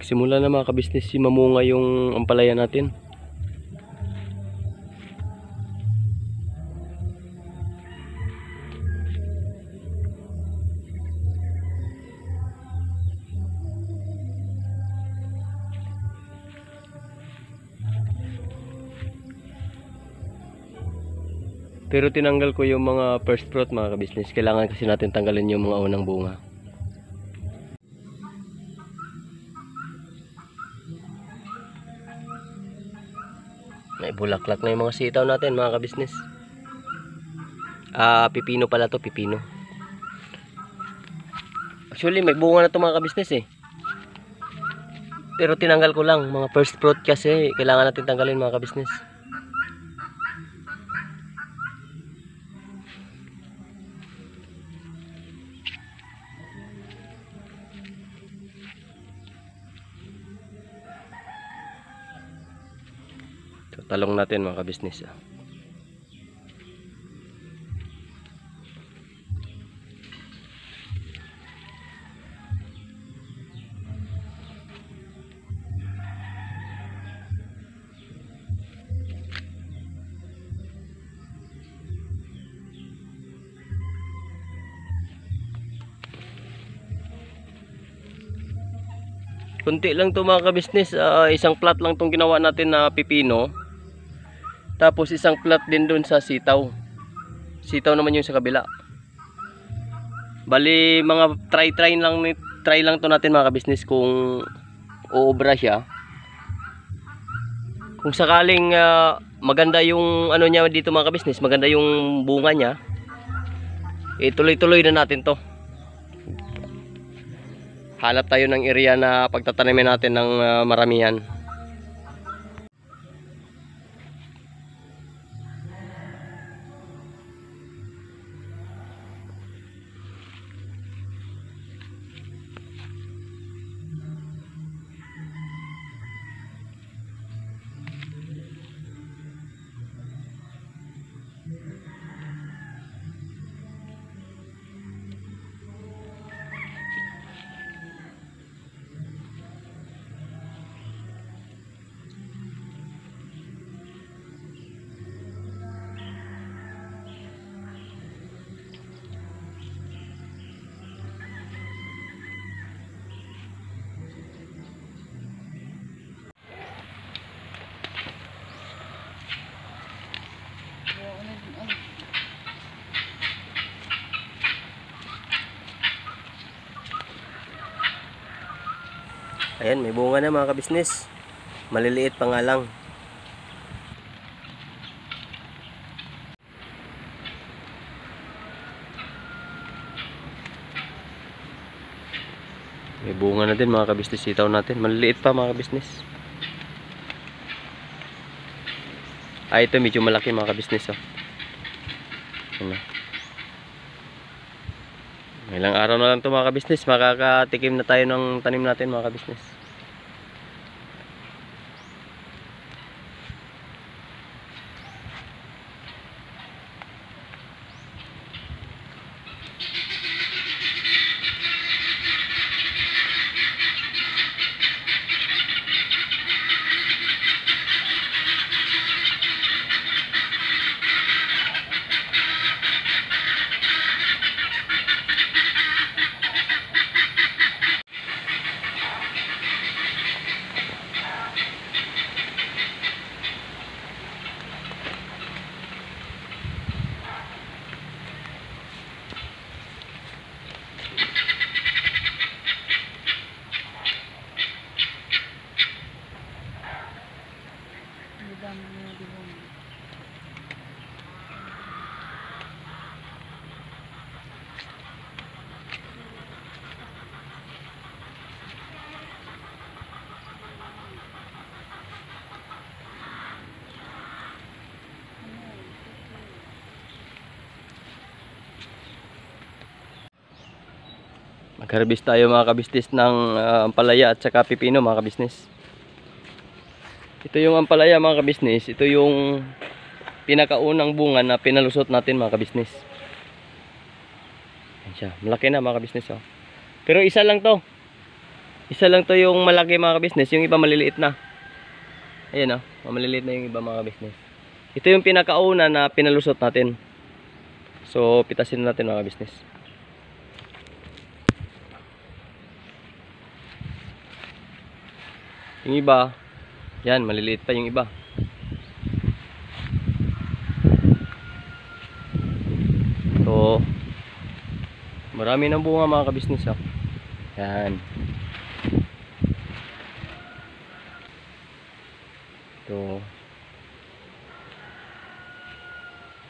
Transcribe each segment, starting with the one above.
Nagsimula na mga kabisnes si mamunga yung ampalaya natin. Pero tinanggal ko yung mga first fruit mga kabisnes. Kailangan kasi natin tanggalin yung mga unang bunga. May bulaklak na yung mga sitaw natin mga kabisnes. Pipino pala to, pipino. Actually may bunga na to mga kabisnes eh. Pero tinanggal ko lang mga first fruit kasi kailangan natin tanggalin mga kabisnes. Talong natin mga kabisnes. Kunti lang to mga kabisnes. Isang plat lang tong ginawa natin na pipino. Tapos isang plat din dun sa sitaw. Sitaw naman yung sa kabila. Bali mga try lang to natin mga kabisnes kung uobra siya. Kung sakaling maganda yung ano niya dito mga kabisnes, maganda yung bunga niya, tuloy-tuloy na natin to. Hanap tayo ng area na pagtatanimin natin ng maramihan. Ayan, may bunga na mga kabisnes. Maliliit pa nga lang. May bunga na din mga kabisnes. Sitaw natin. Maliliit pa mga kabisnes. Ito medyo malaki mga kabisnes. Ilang araw na lang ito mga kabisnes. Makakatikim na tayo ng tanim natin mga kabisnes. Mag-harvest tayo mga kabisnes ng ampalaya at saka pipino mga kabisnes. Ito yung ampalaya mga kabisnes. Ito yung pinakaunang bunga na pinalusot natin mga kabisnes. Ayan siya. Malaki na mga kabisnes. Pero isa lang to. Isa lang to yung malaki mga ka-business, yung iba maliliit na. Ayan oh, maliliit na yung iba mga ka-business. Ito yung pinakauna na pinalusot natin. So, pitasin natin mga ka-business. Yung iba, yan, maliliit pa yung iba. So, marami ng bunga mga ka-business oh. Yan. Ito.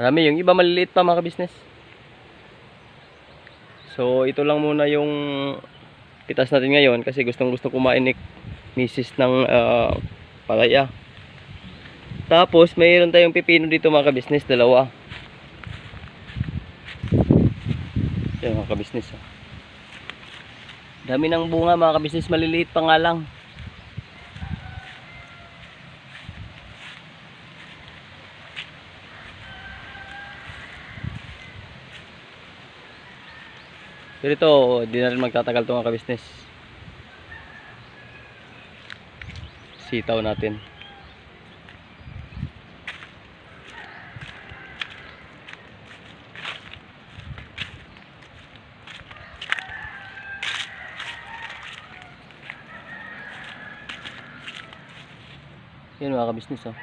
Marami, yung iba maliliit pa mga ka-business. So, ito lang muna yung pitas natin ngayon kasi gustong-gusto kumain ni misis ng palaya. Tapos, mayroon tayong pipino dito mga ka-business, dalawa. Yan mga ka-business oh. Dami ng bunga mga ka-business, maliliit pa nga lang. Pero ito, di na rin magtatagal ito mga ka-business. Sitaw natin. Yan mga ka-business oh.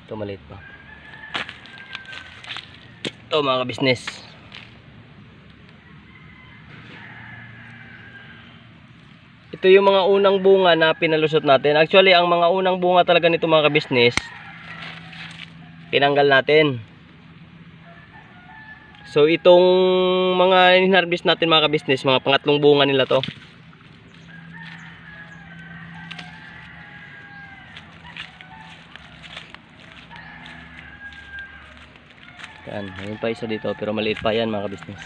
Ito maliit pa. Ito mga ka-business. Ito yung mga unang bunga na pinalusot natin. Actually, ang mga unang bunga talaga nito mga ka-business, tinanggal natin. So, itong mga in-harvest natin mga ka-business, mga pangatlong bunga nila to. Yan, mayroon pa isa dito pero maliit pa yan mga ka-business.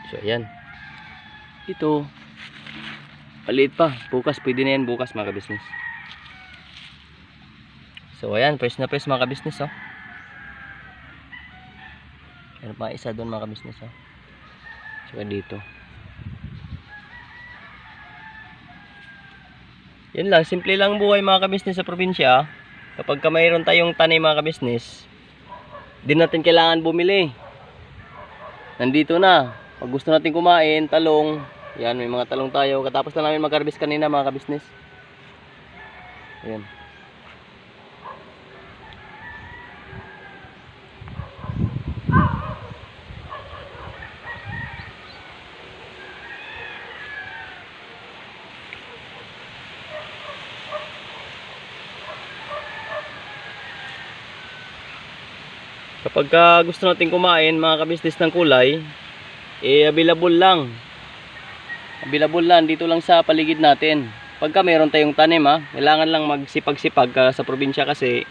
So ayan. Ito maliit pa, bukas pwede na yan bukas mga ka-business. So ayan, fresh na fresh mga ka-business oh. Meron pa isa doon mga ka-business oh. So dito. Yan lang, simple lang buhay mga ka-business sa probinsya. Kapag ka mayroon tayong tanim mga ka-business, di natin kailangan bumili. Nandito na. Pag gusto natin kumain, talong, yan, may mga talong tayo. Katapos na namin mag-harvest kanina mga ka-business. Ayan. Kapag gusto natin kumain mga ka-business ng kulay, available lang. Available lang dito lang sa paligid natin. Pagka mayroon tayong tanim kailangan lang magsipag-sipag sa probinsya kasi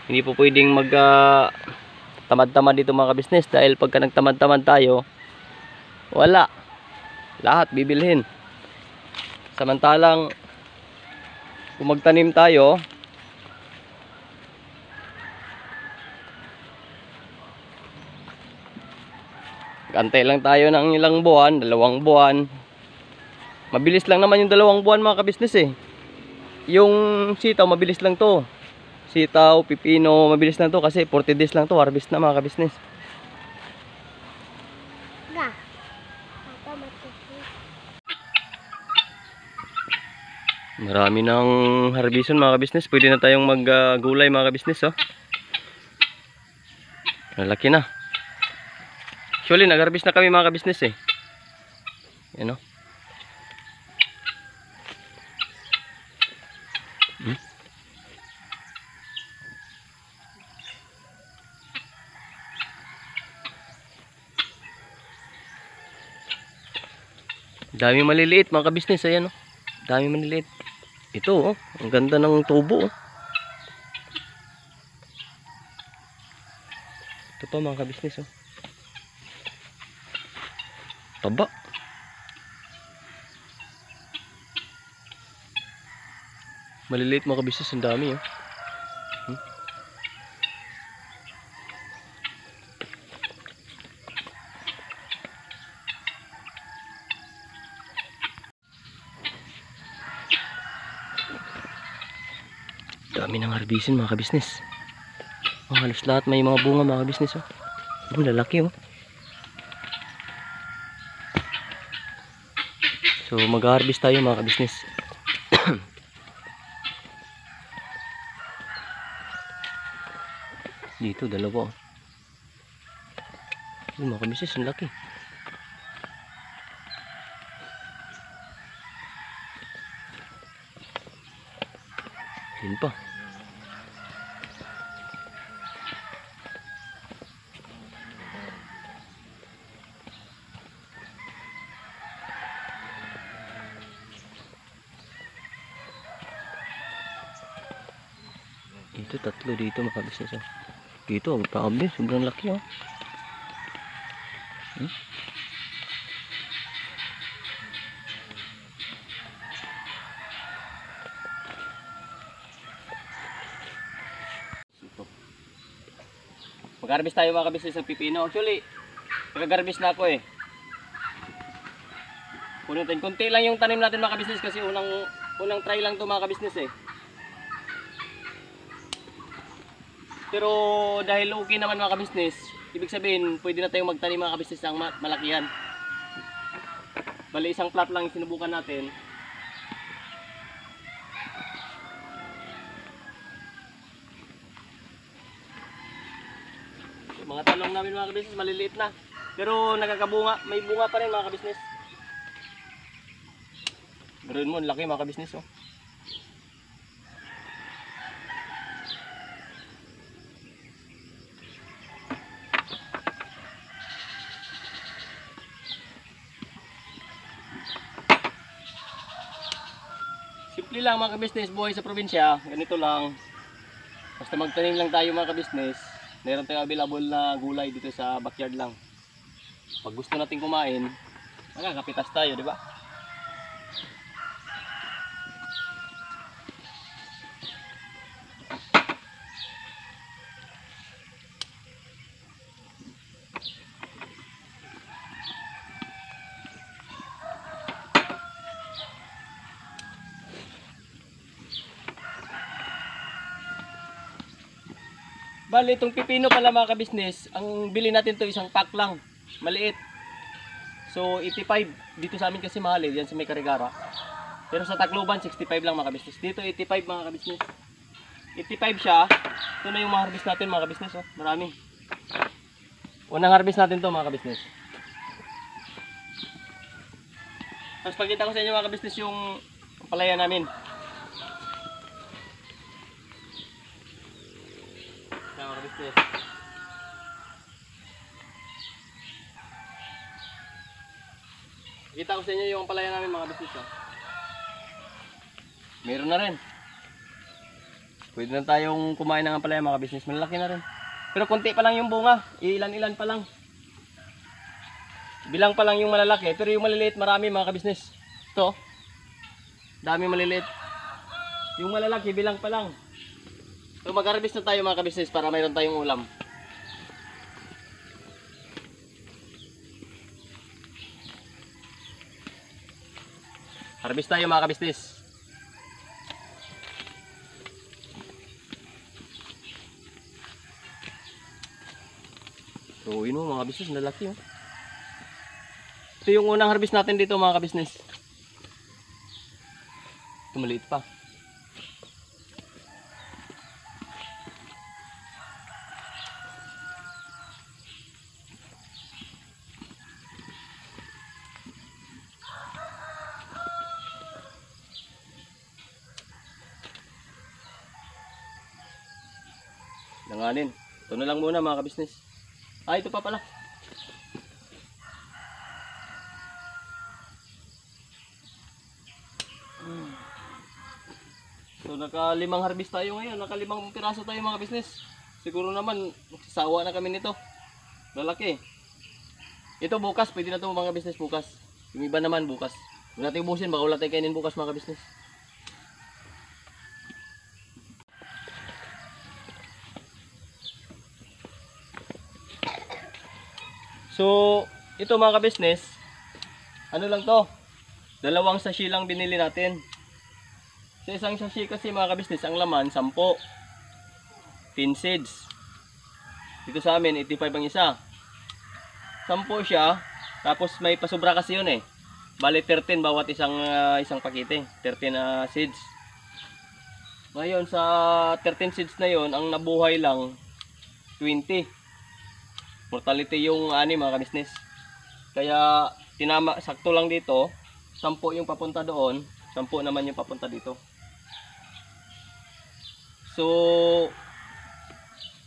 hindi po pwedeng mag tamad-tamad dito mga ka-business dahil pagka nagtamad-tamad tayo, wala. Lahat bibilhin. Samantalang kung magtanim tayo, antay lang tayo ng ilang buwan, 2 buwan. Mabilis lang naman yung 2 buwan mga ka-business eh. Yung sitaw mabilis lang to. Sitaw, pipino, mabilis lang to kasi 40 days lang to harvest na mga ka-business. Marami ng harveston mga ka-business. Pwede na tayong maggulay mga ka-business oh. Malaki na. Actually, nag-harvest na kami mga ka-business eh. Yan o. Dami maliliit mga ka-business. Ayan o. Dami maliliit. Ito oh. Ang ganda ng tubo oh. Ito pa mga ka-business oh. Taba. Maliliit mga kabisnes, ang dami oh. Dami ng harbisin mga kabisnes. Oh, halos lahat may mga bunga mga kabisnes oh. Ang lalaki oh. So mag-harvest tayo mga kabisnes. Dito dalawa oh. Mga kabisnes, ang laki. Yun pa. Dito tatlo dito mga kabisnes oh. Dito ang grabe, sobrang laki oh. Mag-harvest tayo mga kabisnes ng pipino. Actually, nag-harvest na ako eh. Punutin, kunti lang yung tanim natin mga kabisnes kasi unang try lang to mga kabisnes eh. Pero dahil okay naman mga kabisnes, ibig sabihin pwede na tayong magtanim mga kabisnes ng malakihan. Bali isang plot lang yung sinubukan natin. Mga talong namin mga kabisnes maliliit na. Pero nagkakabunga, may bunga pa rin mga kabisnes. Meron mo, laki mga kabisnes oh. Simple lang mga kabisnes, buhay sa probinsya, ganito lang. Basta magtanim lang tayo mga kabisnes. Meron tayong available na gulay dito sa backyard lang. Pag gusto natin kumain, makakapitas tayo, di ba? Bali, itong pipino pala mga kabisnes, ang bili natin to isang pack lang, maliit. So 85, dito sa amin kasi mahal eh, yan sa may Carigara. Pero sa Tacloban 65 lang mga kabisnes. Dito 85 mga kabisnes. 85 siya. Ito na yung mga harvest natin mga kabisnes oh, marami. Unang harvest natin to mga kabisnes. Tapos pagkita ko sa inyo mga kabisnes yung palaya namin. Kita ko sa inyo yung palaya namin mga bisnis oh. Meron na rin. Pwede na tayong kumain ng palaya mga bisnis. Malaki na rin. Pero konti pa lang yung bunga. Ilan-ilan pa lang. Bilang pa lang yung malalaki. Pero yung maliliit marami mga kabisnes. Ito. Dami maliliit. Yung malalaki bilang pa lang. So mag-harvest na tayo mga kabisnes para mayroon tayong ulam. Harvest tayo mga kabisnes. So yun o mga kabisnes, lalaki oh. Ito yung unang harvest natin dito mga kabisnes. Ito maliit pa. Langanin. Ito na lang muna mga kabisnes. Ah, ito pa pala. So naka-5 harvest tayo ngayon. Naka-5 piraso tayo mga kabisnes. Siguro naman sawa na kami nito. Lalaki. Ito bukas, pwede na ito mga kabisnes bukas. Yung iba naman bukas. Huwag natin ubusin, baka wala tayo kainin bukas mga kabisnes. So, ito mga ka-business, ano lang to? Dalawang sachet lang binili natin. Sa isang sachet kasi mga ka-business, ang laman 10. 10 seeds. Dito sa amin, 85 ang isa. 10 siya, tapos may pasobra kasi yun eh. Bali 13 bawat isang pakete, 13 seeds. Ngayon sa 13 seeds na yon, ang nabuhay lang 20. Mortality yung mga business. Kaya sakto lang dito, 10 yung papunta doon, 10 naman yung papunta dito. So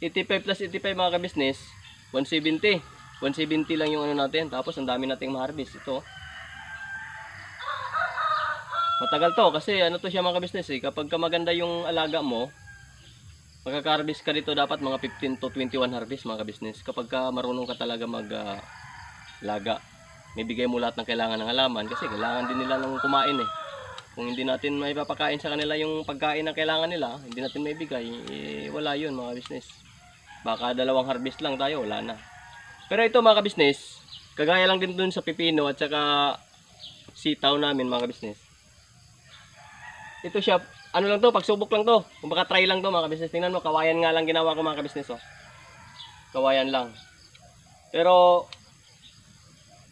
85 plus 85 mga ka-business, 170. 170 lang yung natin. Tapos ang dami nating ma-harvest. Ito. Matagal to kasi to siya mga ka-business eh. Kapag maganda yung alaga mo, magkaka-harvest ka dito dapat mga 15 to 21 harvest mga ka-business. Kapag marunong ka talaga mag-laga. May bigay mo lahat ng kailangan ng halaman kasi kailangan din nila ng kumain eh. Kung hindi natin may papakain sa kanila yung pagkain na kailangan nila, hindi natin may bigay, wala yun mga business. Baka 2 harvest lang tayo, wala na. Pero ito mga ka-business, kagaya lang din dun sa pipino at saka sitaw namin mga ka-business. Ito siya, lang to, pagsubok lang to. Kung baka try lang to mga ka-business. Tingnan mo, kawayan nga lang ginawa ko mga ka-business oh. Kawayan lang. Pero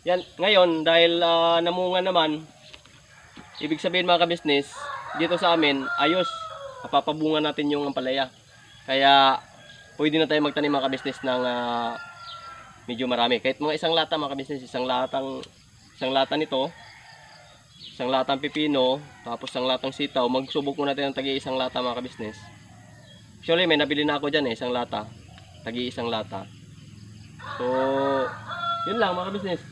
yan, ngayon dahil namunga naman, ibig sabihin mga ka-business, dito sa amin, ayos, mapapabunga natin yung ampalaya. Kaya, pwede na tayo magtanim mga ka-business ng medyo marami. Kahit mga isang lata mga ka-business, isang lata nito, isang latang pipino, tapos isang latang sitaw, magsubok muna tayo ng tagi-isang lata mga ka-business. Actually, may nabili na ako dyan isang lata, tagi-isang lata. So, yun lang mga ka-business.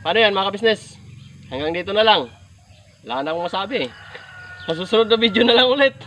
Paano yan mga ka-business? Hanggang dito na lang. Wala na akong masabi. Sa susunod na video na lang ulit.